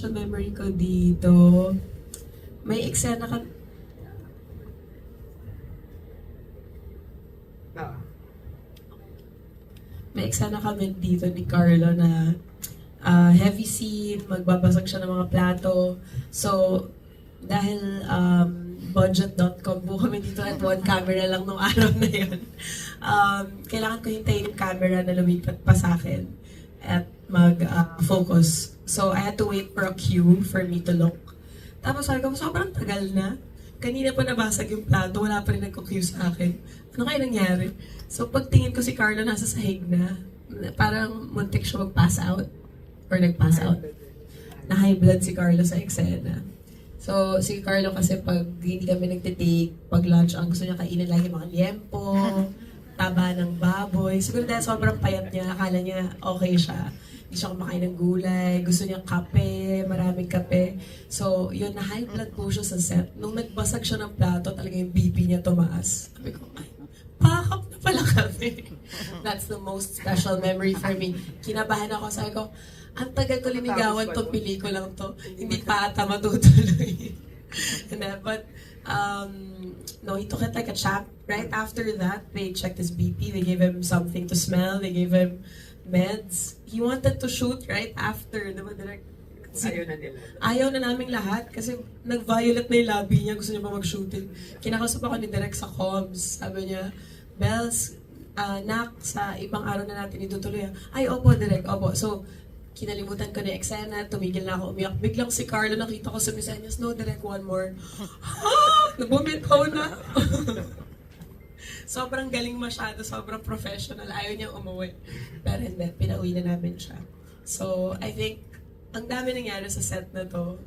special memory ko dito, may eksena ka... Ah. May eksena kami dito ni Carlo na heavy scene, magbabasag siya ng mga plato. So, dahil budget.com po kami dito at one camera lang nung araw na yun. Kailangan ko hintayin yung camera na lumipat pa sa akin at mag-focus. So, I had to wait for a cue for me to look. Tapos sabi ko, sobrang tagal na. Kanina pa nabasag yung plato, wala pa rin nagko-cue sa akin. Ano kaya nangyari? So, pagtingin ko si Carlo nasa sahig na, parang muntik siya mag-pass out. Or nag-pass out. Na high blood si Carlo sa eksena. So, si Carlo kasi pag hindi kami nagtitake, pag lunch, ang gusto niya kainin lagi mga liempo, taba ng baboy. Siguro dahil sobrang payat niya, akala niya okay siya. Hindi siya kumakain ng gulay, gusto niya kape, maraming kape. So, yun, na high blood po siya sa set. Nung nagbasag siya ng plato, talaga yung BP niya tumaas. Sabi ko, ay, pakap na pala kami. That's the most special memory for me. Kinabahan ako, sabi ko, ang tagal ko linigawan tong pelikulang to. Hindi pa ata matutuloy. But, no, he took it like a champ. Right after that, they checked his BP. They gave him something to smell. They gave him meds. He wanted to shoot right after. Diba, direct? Ayaw na nila. Ayaw na naming lahat kasi nag-violet na yung labi niya. Gusto niya pa mag-shooting. Kinakausap ako ni Direk sa comms. Sabi niya, Bells, nak, sa ibang araw na natin itutuloy. Ay, opo, Direk, opo. So, kinalimutan ko na yung eksena, tumigil na ako umiyak. Biglang si Carlo, nakita ko sa Misenyas, no, Direk, one more. Nabumitaw na. Sobrang galing masyado, sobrang professional. Ayaw niyang umuwi. Pero hindi, pinauwi na namin siya. So, I think, ang dami nangyari sa set na to.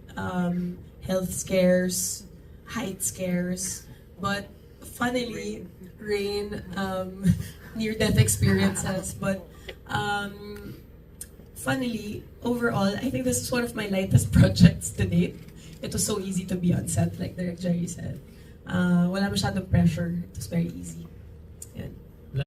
Health scares, height scares, but funnily, Rain, near-death experiences. But, funnily, overall, I think this is one of my lightest projects to date. It was so easy to be on set, like Direk Jerry said. Wala masyadong pressure. It was very easy.